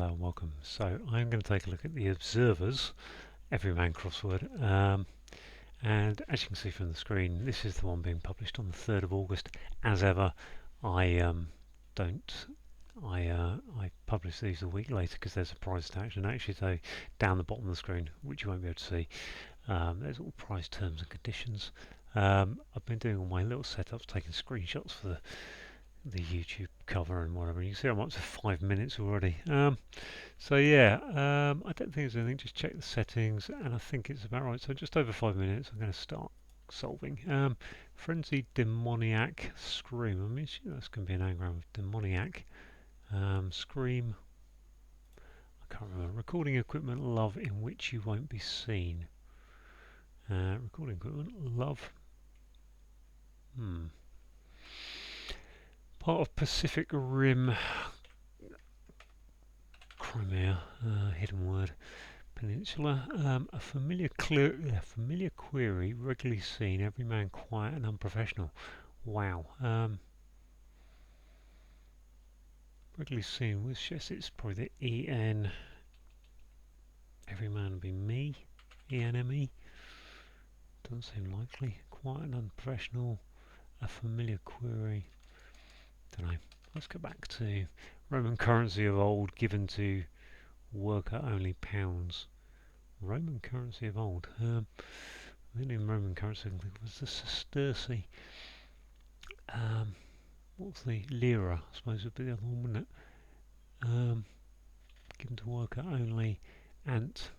Hello and welcome. So I'm going to take a look at the Observer's Everyman crossword, and as you can see from the screen, this is the one being published on the 3rd of August. As ever, I don't. I publish these a week later because there's a price attached, and actually, so down the bottom of the screen, which you won't be able to see, there's all price terms and conditions. I've been doing all my little setups, taking screenshots for the YouTube cover and whatever. You can see I'm up to 5 minutes already. So yeah, I don't think there's anything. Just check the settings, and I think it's about right. So just over 5 minutes, I'm going to start solving. Frenzied demoniac scream. I mean, that's going to be an anagram of demoniac. Scream. I can't remember. Recording equipment, love in which you won't be seen. Recording equipment, love. Part of Pacific Rim, Crimea, hidden word, peninsula. A familiar query, regularly seen. Every man quiet and unprofessional. Wow. Regularly seen. With yes, it's probably the EN. Every man would be me. ENME. Doesn't seem likely. Quiet and unprofessional. A familiar query. Don't know. Let's go back to Roman currency of old, given to worker only pounds. Roman currency of old. I think in Roman currency was the sesterce. What's the lira? I suppose would be the other one, wouldn't it? Given to worker only. Ant.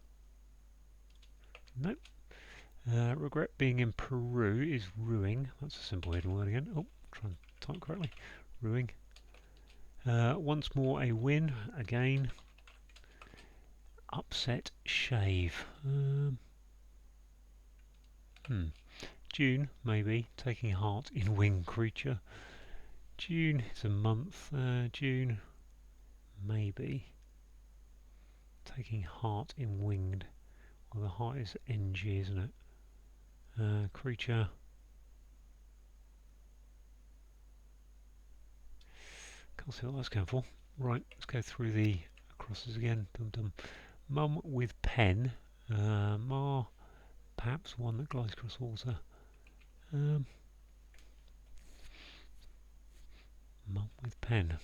Nope. Regret being in Peru is ruing. That's a simple hidden word again. Oh, try and type correctly. Ruing. Once more a win. Again. Upset shave. June, maybe. Taking heart in winged creature. June is a month. June, maybe. Taking heart in winged. Well, the heart is NG, isn't it? Creature. Can't see what that's going for. Right, let's go through the crosses again. Dum dum. Mum with pen. Ma, perhaps one that glides across water. Mum with pen.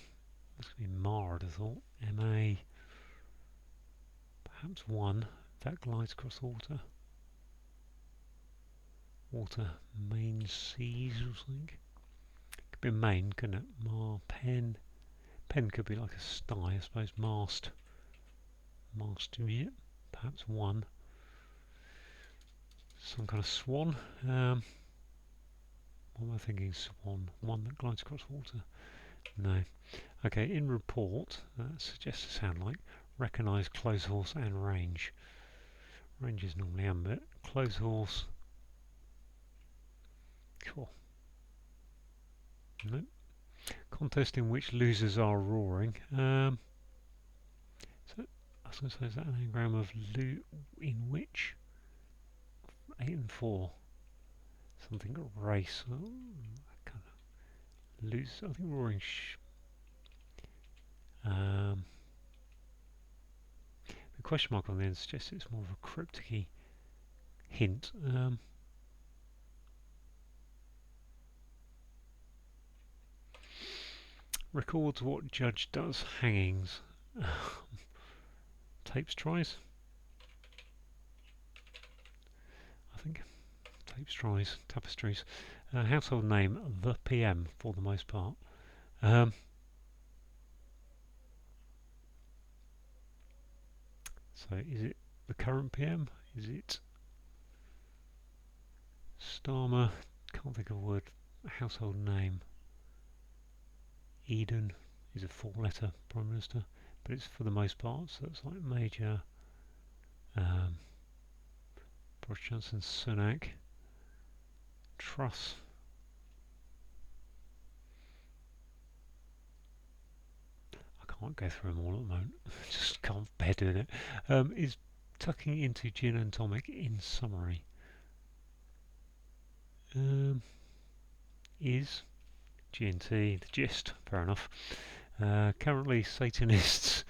That's going to be Ma, I'd have thought. M-A. Perhaps one that glides across water. Water, main seas or something. Could be a main, couldn't it? Ma, pen. Pen could be like a sty, I suppose. Mast. Mast, yeah. Perhaps one. Some kind of swan. What am I thinking? Swan. One that glides across water. No. Okay, in report, that suggests a sound like recognise close horse and range. Range is normally ambit. Close horse. Cool. Nope. Contest in which losers are roaring. So I was going to say, is that an anagram of in which? 8 and 4. Something race. Oh, kind of lose. I think roaring. The question mark on the end suggests it's more of a cryptic hint. Records what judge does. Hangings. Tapes tries. I think. Tapes tries. Tapestries. Household name. The PM for the most part. So is it the current PM? Is it Starmer? Can't think of a word. Household name. Eden is a 4-letter Prime Minister, but it's for the most part, so it's like Major. Boris Johnson, Sunak. Truss. I can't go through them all at the moment. Just can't bear doing it. Is tucking into gin and tonic in summary. Is G&T the gist? Fair enough. Currently Satanists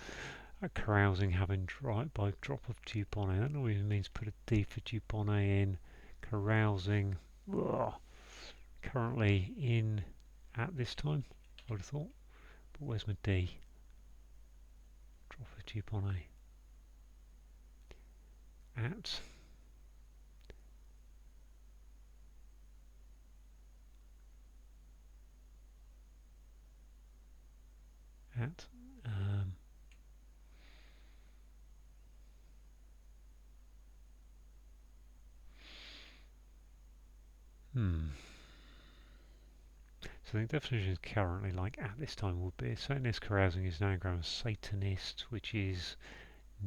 carousing having by drop of dupone. That normally means put a D for dupone in. Carousing. Ugh, currently in at this time, I would have thought. But where's my D? Drop of dupone. At. At. So the definition is currently, like at this time, would be Satanist carousing is an anagram of Satanist, which is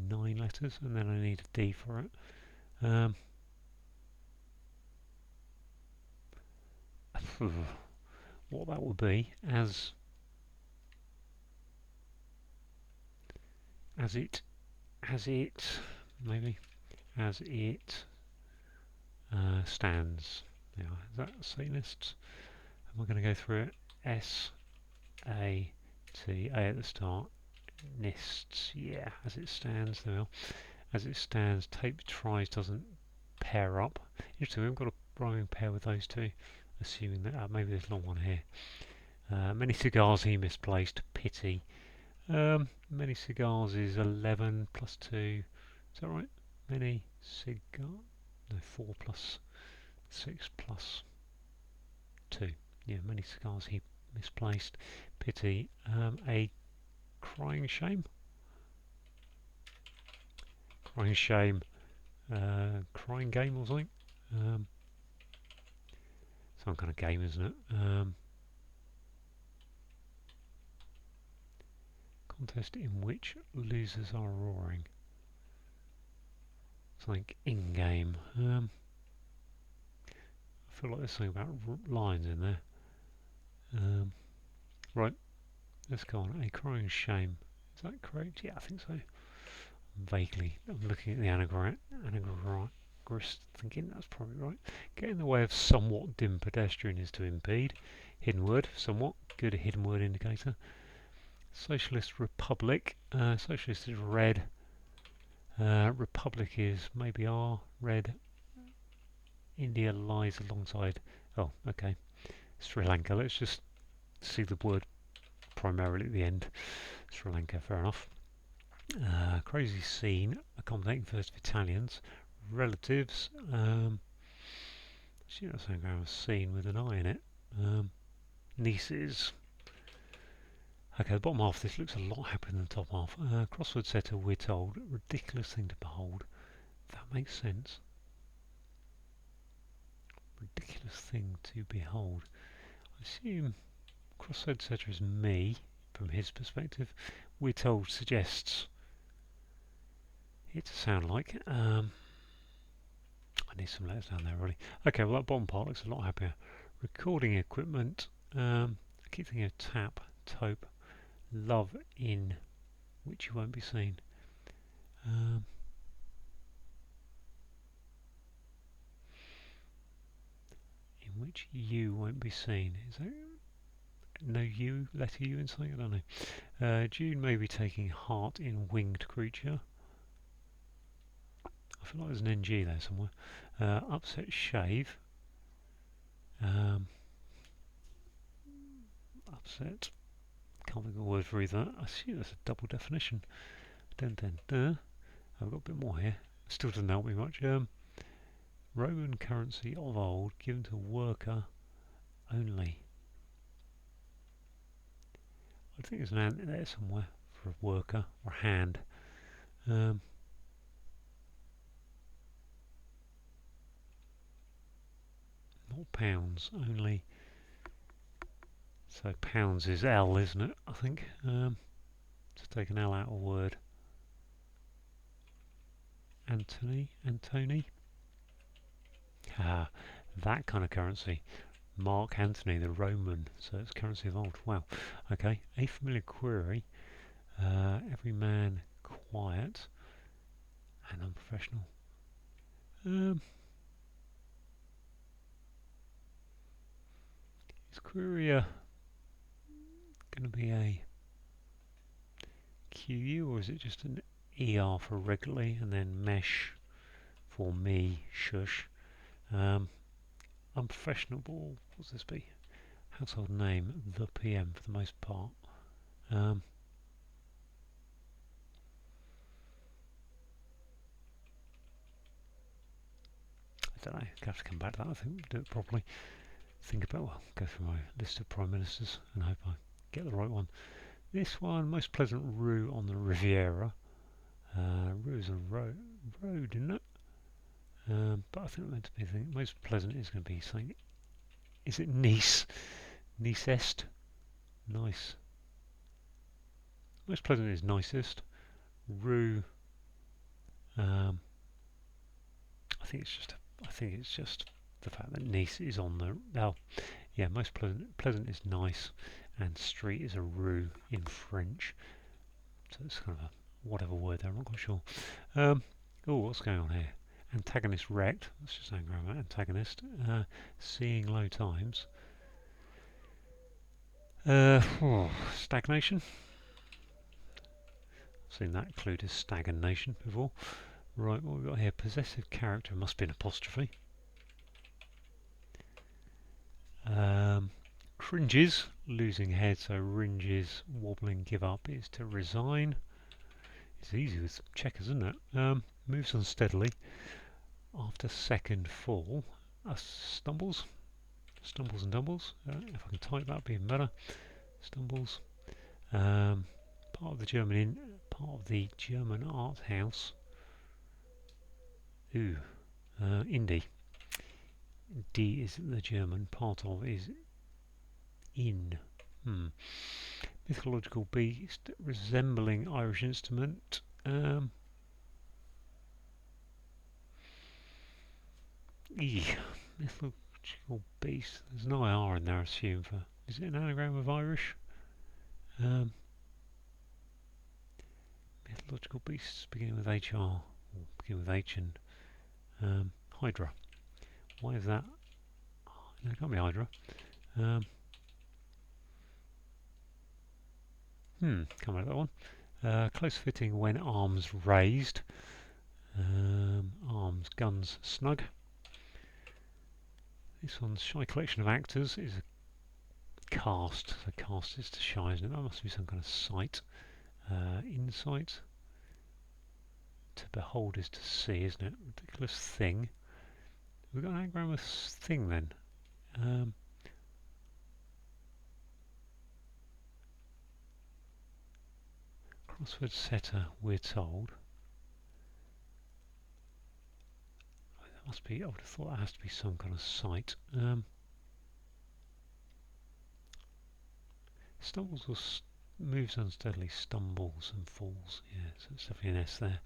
9 letters, and then I need a D for it. What that would be as it maybe as it stands. Now, is that Satanists? Am I going to go through it? S-A-T, A at the start. Nists, yeah, as it stands. There we are. As it stands, tape tries doesn't pair up. Interesting, we haven't got a rhyming pair with those two. Assuming that maybe there's a long one here. Many cigars he misplaced. Pity. Many cigars is 11 plus 2. Is that right? Many cigar. No, 4 plus 6 plus 2. Yeah, many cigars he misplaced. Pity. A crying shame. Crying shame. Crying game or something. Some kind of game, isn't it? Contest in which losers are roaring. Something in-game. I feel like there's something about lines in there. Right, let's go on. A crying shame. Is that correct? Yeah, I think so. Vaguely. I'm looking at the anagrams, thinking that's probably right. Get in the way of somewhat dim pedestrian is to impede. Hidden word, somewhat. Good hidden word indicator. Socialist Republic. Socialist is red. Republic is maybe R. Red. India lies alongside. Oh, okay. Sri Lanka. Let's just see the word primarily at the end. Sri Lanka, fair enough. Crazy scene, accommodating first Italians. Relatives. Actually, that's saying a scene with an I in it. Nieces. Okay, the bottom half of this looks a lot happier than the top half. Crossword setter, we're told. Ridiculous thing to behold. That makes sense. Ridiculous thing to behold. I assume crossword setter is me, from his perspective. We're told suggests it to sound like. I need some letters down there, really. Okay, well, that bottom part looks a lot happier. Recording equipment. I keep thinking of tap, taupe. Love in which you won't be seen. In which you won't be seen. Is there no you, letter U in something? I don't know. June may be taking heart in winged creature. I feel like there's an NG there somewhere. Upset shave. Upset. Can't think of a word for either. I see that's a double definition. Dun dun dun. I've got a bit more here. Still doesn't help me much. Roman currency of old given to worker only. I think there's an ant there somewhere for a worker or hand. Not pounds, only. So pounds is L, isn't it? I think. Just take an L out of word. Antony. Ah, that kind of currency. Mark Antony, the Roman. So it's currency of old. Wow. Okay. A familiar query. Everyman quiet and unprofessional. Is query going to be a QU, or is it just an ER for regularly and then mesh for me, shush? Unprofessional, what's this be? Household name, the PM for the most part. I don't know, I have to come back to that, I think, do it properly. Think about, well, go through my list of Prime Ministers and hope I get the right one. This one, most pleasant roux on the Riviera. Roux is a road, isn't it? But I think I'm meant to be thinking most pleasant is going to be something. Is it Nice? Nicest? Nice. Most pleasant is nicest. Roux. I think it's just the fact that Nice is on the. Oh, yeah. Most pleasant is nice, and street is a rue in French. So it's kind of a whatever word there. I'm not quite sure. Oh, what's going on here? Antagonist wrecked. Let's just anagram antagonist. Seeing low times. Stagnation. I've seen that include as stagnation before. Right, what we've got here, possessive character must be an apostrophe. Cringes, losing head, so ringes, wobbling, give up is to resign. It's easy with checkers, isn't it? Moves unsteadily. After second fall, stumbles and doubles. If I can type that, be even better. Stumbles. Part of the German art house. Indie. D is the German. Part of is in. Mythological beast resembling Irish instrument. Mythological beast. There's no IR in there, I assume. Is it an anagram of Irish? Mythological beasts beginning with HR, or begin with H and Hydra. Why is that? No, it can't be Hydra. Can't remember that one. Close fitting when arms raised. Arms, guns, snug. This one's shy collection of actors is a cast. So cast is to shy, isn't it? That must be some kind of sight. Insight. To behold is to see, isn't it? Ridiculous thing. We've got an anagram of thing then. Crossword setter, we're told. That must be, I would have thought that has to be some kind of sight. Stumbles or moves unsteadily, stumbles and falls. Yeah, so it's definitely an S there.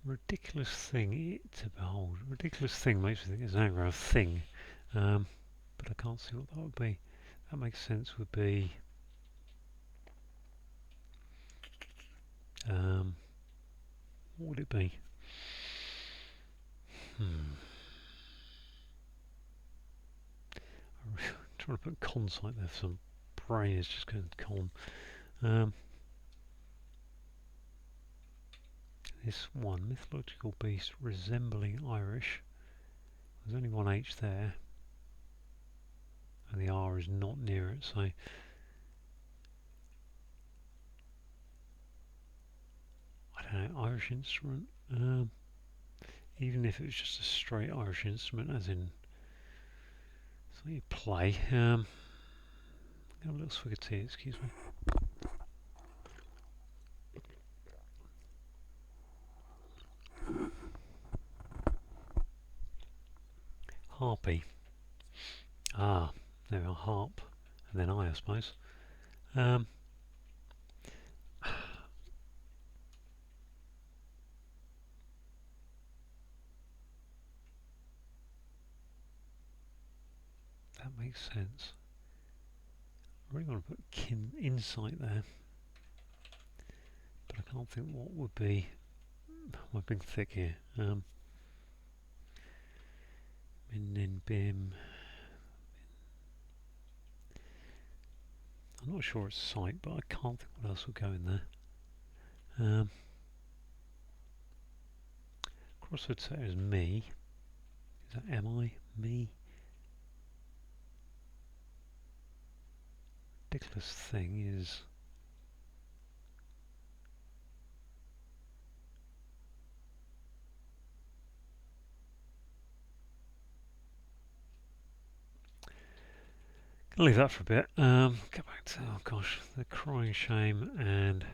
Ridiculous thing to behold. Ridiculous thing makes me think it's an anagram of thing, but I can't see what that would be. That makes sense. Would be what would it be? I'm trying to put concite there. Some brain is just going con. This one, mythological beast resembling Irish. There's only one H there, and the R is not near it, so I don't know, Irish instrument. Even if it was just a straight Irish instrument, as in something you play. Have a little swig of tea, excuse me. Harpy. Ah, there we are, harp, and then I suppose. That makes sense. I really want to put insight there. Can't think what would be my big thick here. Min, nin, bim. I'm not sure it's sight, but I can't think what else would go in there. Crossword setter is me. Is that am I? Me? Ridiculous thing is gonna leave that for a bit. Go back to, oh gosh, the crying shame, and well,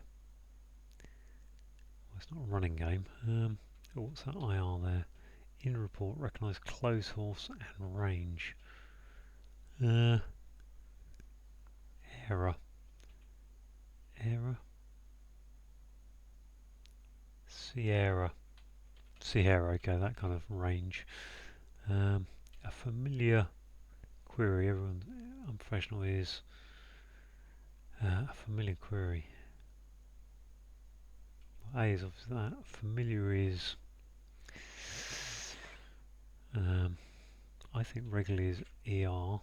it's not a running game. Oh, what's that IR there? In report, recognise close horse and range. Error. Error. Sierra. Sierra, okay, that kind of range. A familiar query, everyone unprofessional is a familiar query. A is obviously that. Familiar is I think regularly is ER.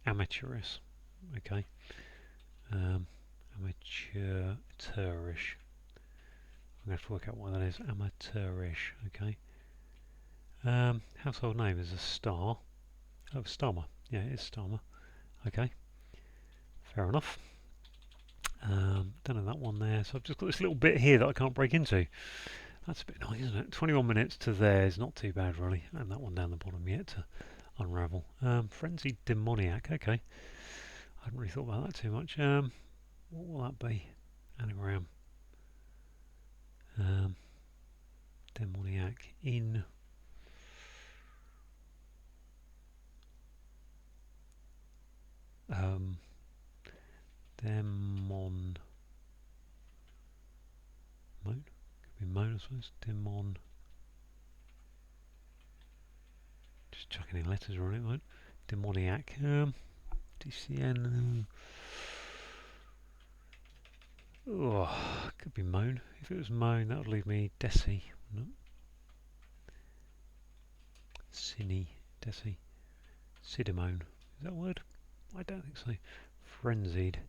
Amateurish. Okay. Amateurish. I'm going to have to work out what that is. Amateurish. Okay. Household name is a star. Oh, Starmer. Yeah, it is Starmer. Okay. Fair enough. Don't have that one there. So I've just got this little bit here that I can't break into. That's a bit annoying, isn't it? 21 minutes to there is not too bad, really. And that one down the bottom yet to unravel. Frenzied demoniac. Okay. I hadn't really thought about that too much. What will that be? Anagram. Demoniac in. Demon. Moan? Could be moan, I suppose. Demon. Just chucking in letters on it, right? Demoniac. DCN. Oh, could be moan. If it was moan, that would leave me Desi. No. Cine. Desi. Sidimone. Is that a word? I don't think so. Frenzied.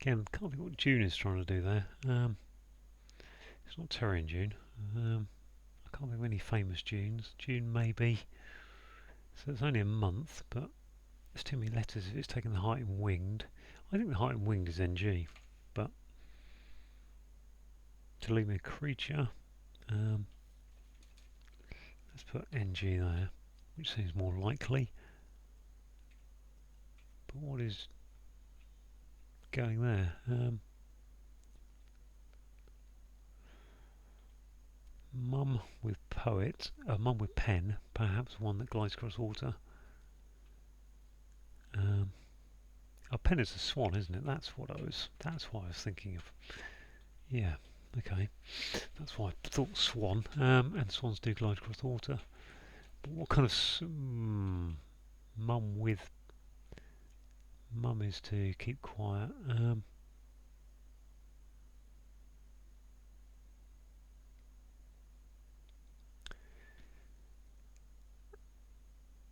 Again, can't think what June is trying to do there. It's not Terry and June. I can't think of any famous Junes. June maybe. So it's only a month, but there's too many letters if it's taking the height in winged. I think the height in winged is NG, but to leave me a creature, let's put NG there, which seems more likely. But what is going there? Mum with poet, mum with pen, perhaps one that glides across water. A pen is a swan, isn't it? That's what I was thinking of. Yeah, okay. That's why I thought swan. And swans do glide across water. But what kind of mum with mum is to keep quiet.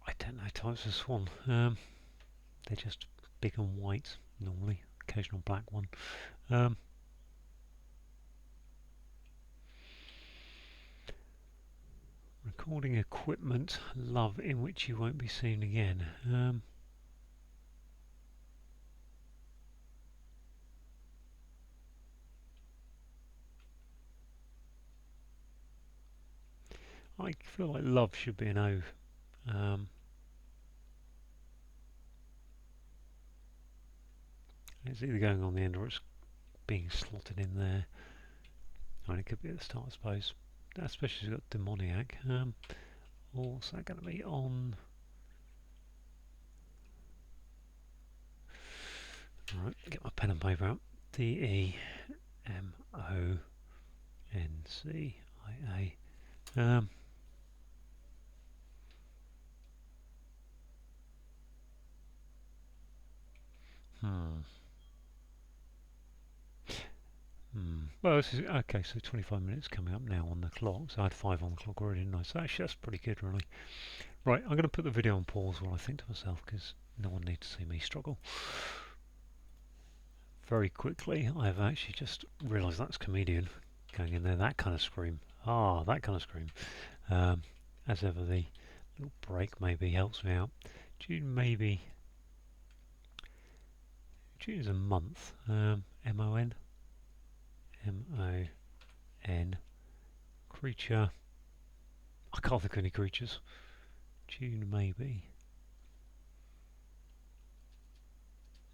I don't know types of swan. They're just big and white normally. Occasional black one. Recording equipment, love in which you won't be seen again. I feel like love should be an O. It's either going on the end or it's being slotted in there. I mean, it could be at the start, I suppose. Especially if you've got demoniac. What's that going to be on? Alright, get my pen and paper out. D-E-M-O-N-C-I-A. Hmm. Well, this is okay. So 25 minutes coming up now on the clock. So I had 5 on the clock already, didn't I? So actually, that's pretty good, really. Right, I'm going to put the video on pause while I think to myself, because no one needs to see me struggle. Very quickly, I've actually just realised that's comedian going in there. That kind of scream. Ah, that kind of scream. As ever, the little break maybe helps me out. June maybe. June is a month. M-O-N. M-O-N. Creature. I can't think of any creatures. June maybe.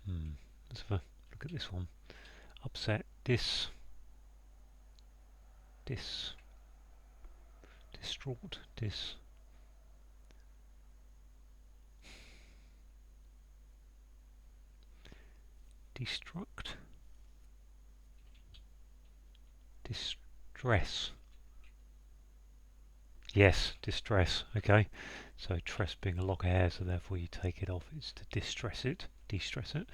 Let's have a look at this one. Upset. Distraught. Destruct. Distress. Yes, distress. Okay, so tress being a lock of hair, so therefore you take it off. It's to distress it, de-stress it.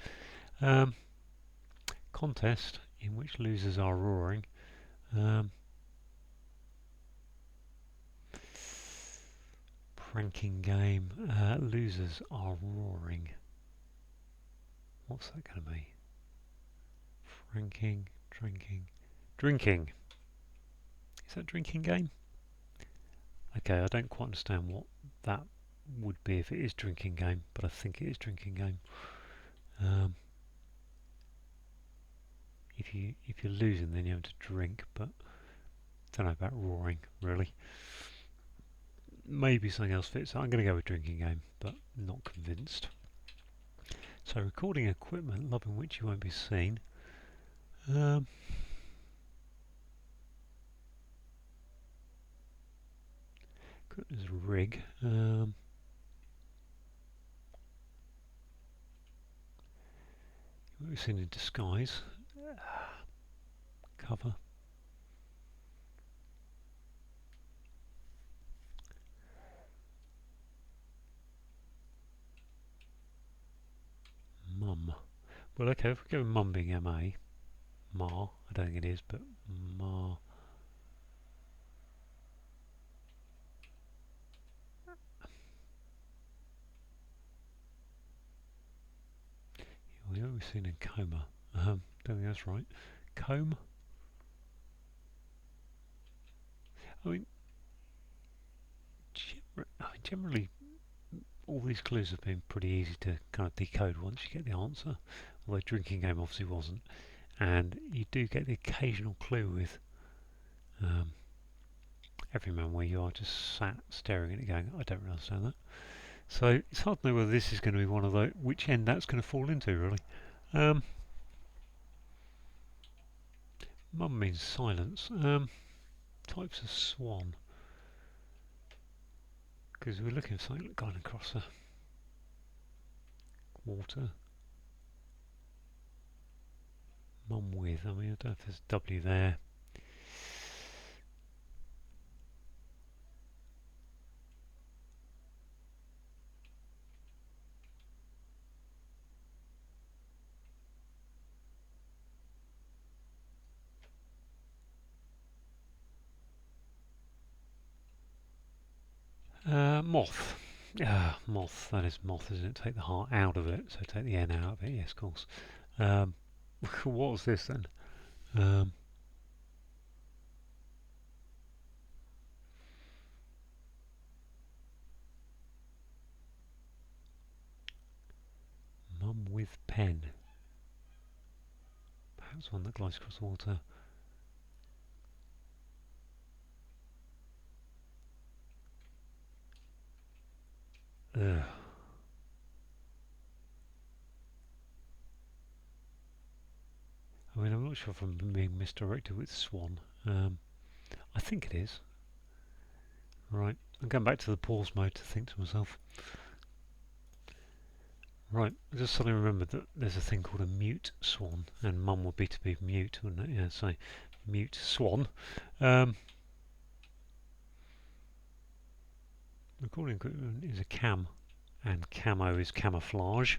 Contest in which losers are roaring. Pranking game. Losers are roaring. What's that going to be? Franking, drinking. Is that drinking game? Okay, I don't quite understand what that would be if it is drinking game, but I think it is drinking game. If you're losing, then you have to drink, but I don't know about roaring really. Maybe something else fits. I'm going to go with drinking game, but not convinced. So recording equipment, loving which you won't be seen. There's a rig. We've seen in disguise. Cover. Mum. Well, okay, if we go with mum being M-A, Ma, I don't think it is, but Ma. We've always seen in coma. Don't think that's right. Comb. I mean, generally, all these clues have been pretty easy to kind of decode once you get the answer. Although drinking game obviously wasn't, and you do get the occasional clue with Everyman where you are just sat staring at it going, I don't really understand that. So it's hard to know whether this is going to be one of those, which end that's going to fall into really. Mum means silence. Types of swan. Because we're looking for something going across the water. Mum with, I mean, I don't know if there's a W there. Moth. Moth, that is moth, isn't it? Take the heart out of it, so take the N out of it, yes, of course. What was this then? Mum with pen. Perhaps one that glides across the water. Ugh. I mean, I'm not sure if I'm being misdirected with swan. I think it is. Right, I'm going back to the pause mode to think to myself. Right, I just suddenly remembered that there's a thing called a mute swan, and mum would be to be mute, wouldn't it? Yeah, so mute swan. Um, recording equipment is a cam, and camo is camouflage.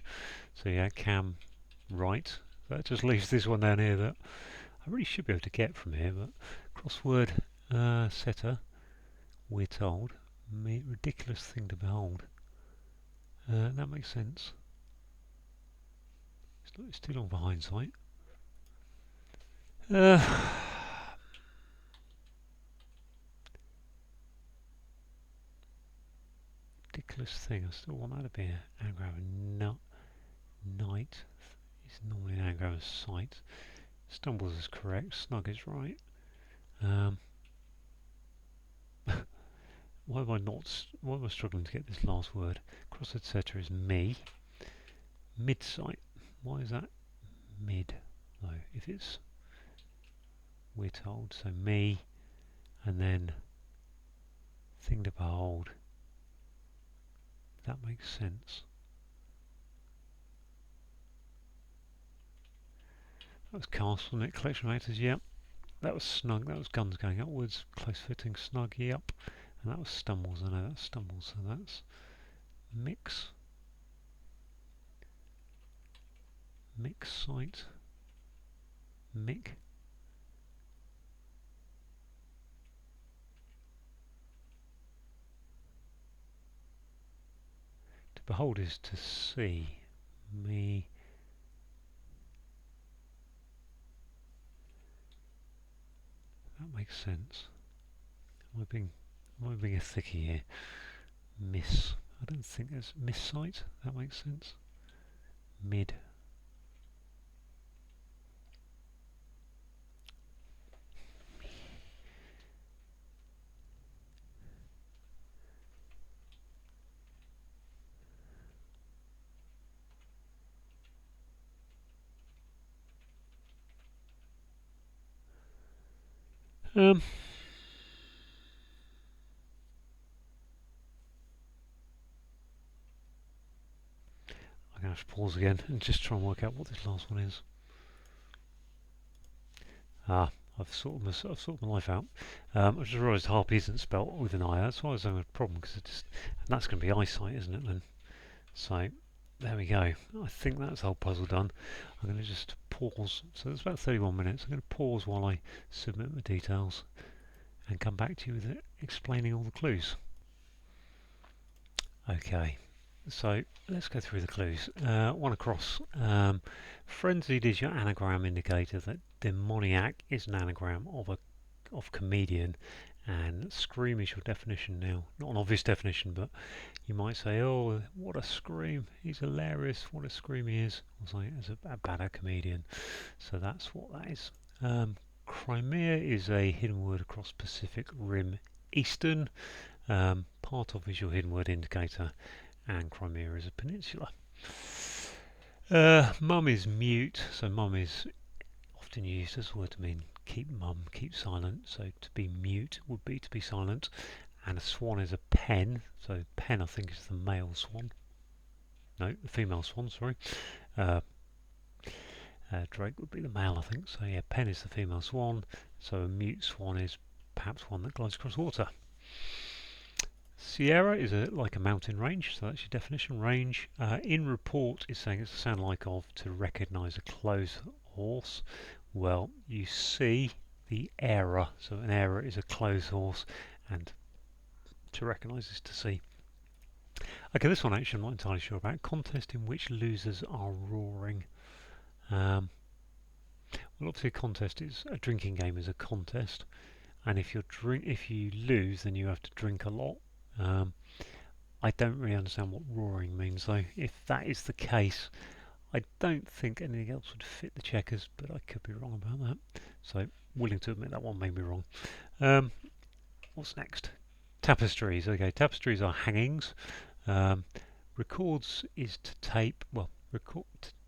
So yeah, cam right. That just leaves this one down here that I really should be able to get from here, but crossword setter, we're told, ridiculous thing to behold. That makes sense. It's too long for hindsight. Uh, ridiculous thing. I still want that to be an anagram. No, night is normally an anagram of sight. Stumbles is correct. Snug is right. Um, why am I not? Why am I struggling to get this last word? Cross etc. is me. Mid sight. Why is that mid though? If it's we're told, so me, and then thing to behold. That makes sense. That was castle, wasn't it? Collection of actors, yep. That was snug, that was guns going upwards. Close fitting, snug, yep. And that was stumbles, I know that's stumbles, so that's mix. Mix site. Mick. To behold is to see. Me. That makes sense. Am I being a thickie here? Miss. I don't think there's miss site. That makes sense. Mid. Um, I'm going to have to pause again and just try and work out what this last one is. Ah, I've sorted my life out. I just realised harp isn't spelt with an I. That's why I was having a problem because and that's going to be eyesight, isn't it? Then, so there we go. I think that's the whole puzzle done. I'm going to just pause. So it's about 31 minutes. I'm going to pause while I submit my details and come back to you with it, explaining all the clues. Okay. So let's go through the clues. One across. Frenzied is your anagram indicator that demoniac is an anagram of comedian, and scream is your definition now. Not an obvious definition, but you might say, "Oh, what a scream! He's hilarious! What a scream he is!" Or something as a bad comedian. So that's what that is. Crimea is a hidden word across Pacific Rim Eastern. Part of is your hidden word indicator, and Crimea is a peninsula. Mum is mute, so mum is often used as a word to mean keep mum, keep silent. So to be mute would be to be silent. And a swan is a pen, so pen I think is the male swan. No, the female swan, sorry. Drake would be the male, I think. So yeah, pen is the female swan. So a mute swan is perhaps one that glides across water. Sierra is like a mountain range, so that's your definition. Range. In report is saying it's a sound like of to recognise a clothes horse. Well, you see the error. So an error is a clothes horse, and to recognise is to see. Okay, this one actually I'm not entirely sure about. Contest in which losers are roaring. Well, obviously a contest is a drinking game is a contest, and if you lose, then you have to drink a lot. I don't really understand what roaring means though. If that is the case, I don't think anything else would fit the checkers, but I could be wrong about that. So, willing to admit that one may be wrong. What's next? Tapestries. Okay, tapestries are hangings. Records is to tape. Well,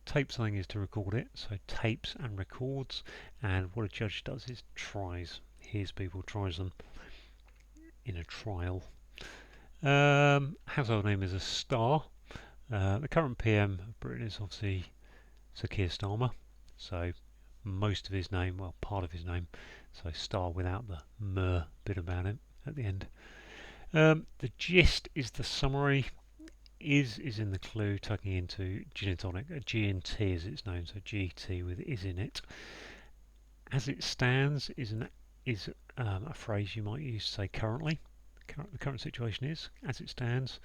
tape something is to record it. So tapes and records. And what a judge does is tries. Hears people, tries them in a trial. Household name is a star. The current PM of Britain is obviously Sir Keir Starmer, so most of his name, well, part of his name, so Star without the mer bit about it at the end. The gist is the summary. Is in the clue, tucking into gin and tonic, a G&T as it's known, so GT with is in it. As it stands is a phrase you might use to say currently. The current situation is as it stands,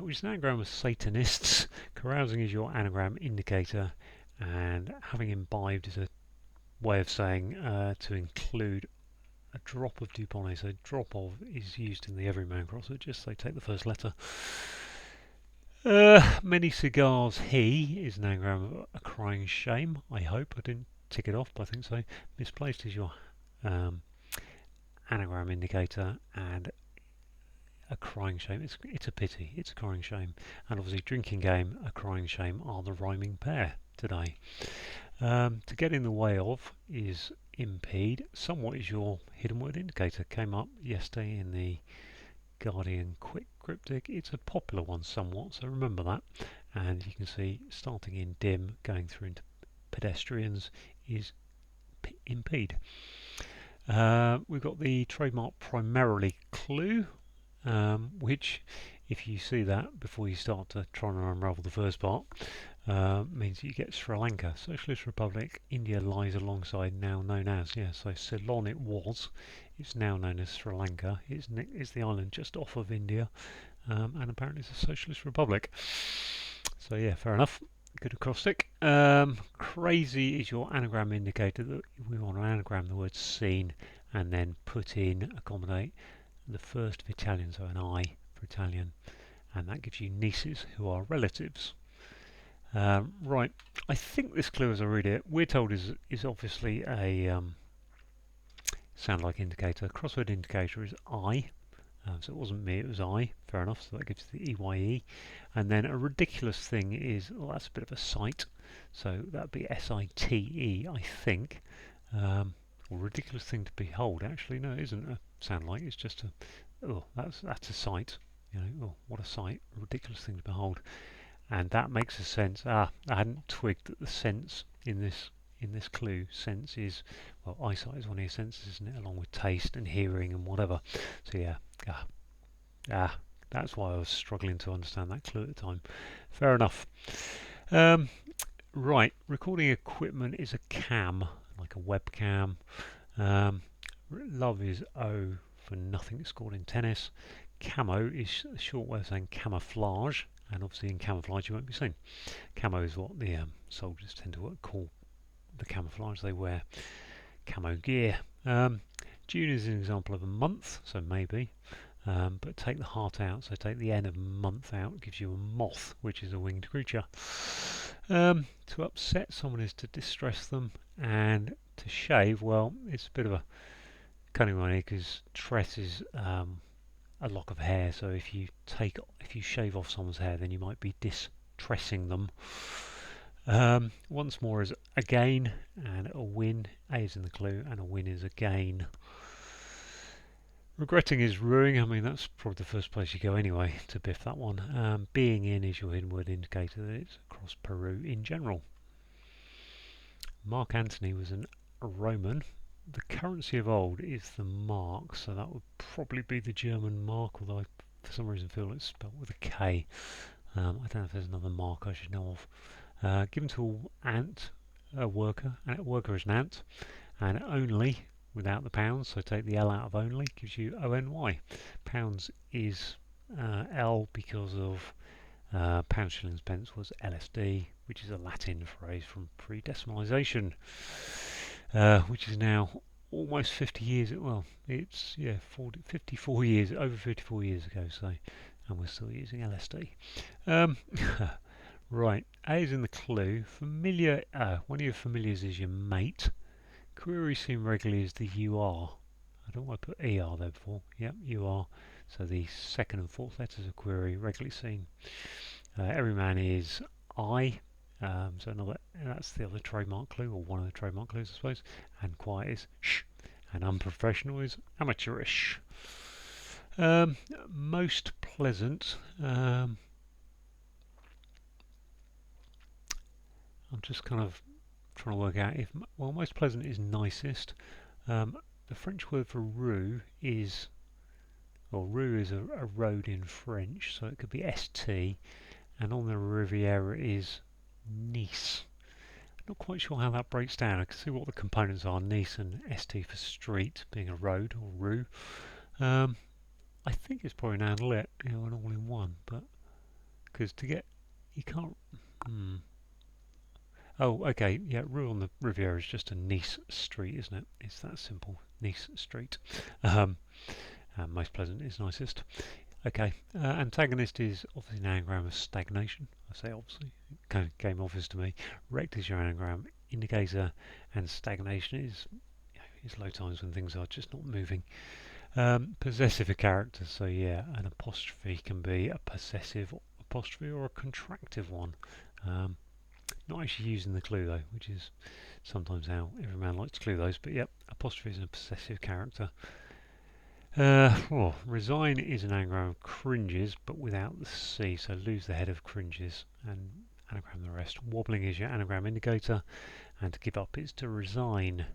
which is an anagram of Satanists. Carousing is your anagram indicator, and having imbibed is a way of saying to include a drop of Dupont. So drop of is used in the Everyman crossword, just they take the first letter. Many cigars he is an anagram of a crying shame. I hope I didn't tick it off, but I think so. Misplaced is your anagram indicator, and a crying shame. It's a pity. It's a crying shame. And obviously, drinking game, a crying shame are the rhyming pair today. To get in the way of is impede. Somewhat is your hidden word indicator. Came up yesterday in the Guardian quick cryptic. It's a popular one somewhat, so remember that. And you can see starting in dim, going through into pedestrians is impede. We've got the trademark primarily clue, which, if you see that before you start to try and unravel the first part, means you get Sri Lanka, Socialist Republic. India lies alongside, now known as, yeah, so Ceylon it was, it's now known as Sri Lanka. It's the island just off of India, and apparently it's a Socialist Republic. So yeah, fair enough. Good acrostic. Crazy is your anagram indicator. That we want to anagram the word seen and then put in, accommodate the first of Italian, so an I for Italian, and that gives you nieces who are relatives. Right, I think this clue as I read it, we're told is obviously a sound like indicator. Crossword indicator is I, so it wasn't me, it was I. Fair enough, so that gives the EYE. And then a ridiculous thing is, well, that's a bit of a sight, so that'd be SITE, I think. Or ridiculous thing to behold. Actually, no, it isn't a sound like, it's just a, oh, that's a sight. You know, oh, what a sight, a ridiculous thing to behold. And that makes a sense. I hadn't twigged that the sense in this clue, sense is, well, eyesight is one of your senses, isn't it, along with taste and hearing and whatever. So yeah, that's why I was struggling to understand that clue at the time. Fair enough. Right, recording equipment is a cam, like a webcam. Love is O for nothing scored in tennis. Camo is a short way of saying camouflage, and obviously in camouflage you won't be seen. Camo is what the soldiers tend to call the camouflage they wear. Camo gear. June is an example of a month, so maybe. But take the heart out, so take the N of month out, gives you a moth, which is a winged creature. To upset someone is to distress them, and to shave, well, it's a bit of a cunning one here, because tress is a lock of hair, so if you shave off someone's hair, then you might be distressing them. Once more is again, and a win. A is in the clue, and a win is again. Regretting is ruining. I mean, that's probably the first place you go anyway to biff that one. Being in is your hidden word indicator that it's across Peru in general. Mark Antony was a Roman. The currency of old is the mark, so that would probably be the German mark, although I for some reason feel it's spelled with a K. I don't know if there's another mark I should know of. Given to a worker, and a worker is an ant, and only without the pounds, so take the L out of only, gives you ONY. Pounds is L because of pounds, shillings, pence was LSD, which is a Latin phrase from pre-decimalisation, which is now almost 50 years, well, it's, 54 years, over 54 years ago, so, and we're still using LSD. Right, A is in the clue. Familiar, one of your familiars is your mate. Query seen regularly is the UR. I don't want to put ER there before. Yep, UR. So the second and fourth letters of query regularly seen. Everyman is I. So that's the other trademark clue, or one of the trademark clues, I suppose. And quiet is sh. And unprofessional is amateurish. Most pleasant. I'm just kind of trying to work out if, well, most pleasant is nicest. The French word for rue is, well, rue is a road in French, so it could be st, and on the Riviera is Nice. Not quite sure how that breaks down. I can see what the components are, Nice and st for street, being a road or rue. I think it's probably an analet, an all-in-one, but because to get, you can't. Oh, okay, yeah, rue on the Riviera is just a Nice street, isn't it? It's that simple, Nice street. Um, Most pleasant is nicest. Okay, antagonist is obviously an anagram of stagnation. I say obviously, it kind of came obvious to me. Rect is your anagram, indicator, and stagnation is low times when things are just not moving. Possessive of characters, so yeah, an apostrophe can be a possessive apostrophe or a contractive one. Not actually using the clue though, which is sometimes how Everyman likes to clue those, but yep, apostrophe is a possessive character. Resign is an anagram of cringes, but without the C, so lose the head of cringes and anagram the rest. Wobbling is your anagram indicator, and to give up is to resign.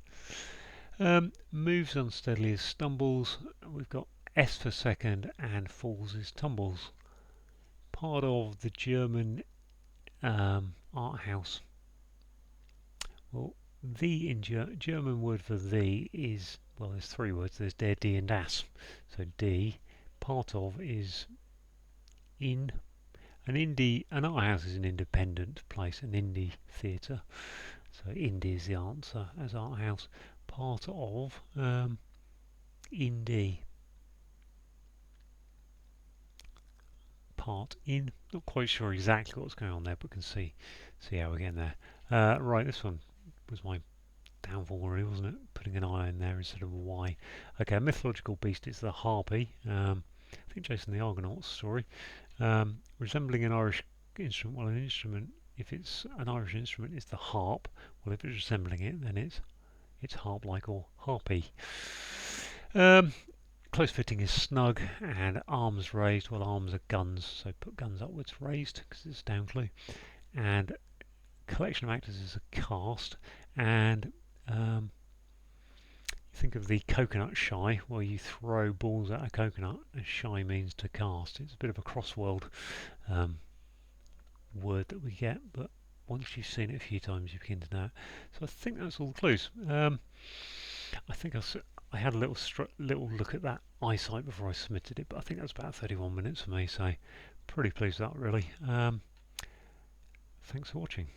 Moves unsteadily is stumbles. We've got S for second, and falls is tumbles. Part of the German art house. Well, the in German word for the is, well, there's three words. There's der, die, and das. So D, part of is in. An art house is an independent place, an indie theatre. So indie is the answer as art house. Part of indie. Part in. Not quite sure exactly what's going on there, but can see how we're getting there. Right, this one was my downfall really, wasn't it? Putting an I in there instead of a Y. Okay, a mythological beast is the harpy. I think Jason the Argonaut's story. Resembling an Irish instrument, well, an instrument, if it's an Irish instrument, is the harp. Well, if it's resembling it, then it's harp-like or harpy. Close fitting is snug, and arms raised. Well, arms are guns, so put guns upwards raised because it's a down clue. And collection of actors is a cast, and think of the coconut shy, where you throw balls at a coconut, and shy means to cast. It's a bit of a crossword word that we get, but once you've seen it a few times, you begin to know it. So I think that's all the clues. I think I had a little look at that eyesight before I submitted it, but I think that's about 31 minutes for me, so pretty pleased with that really. Thanks for watching.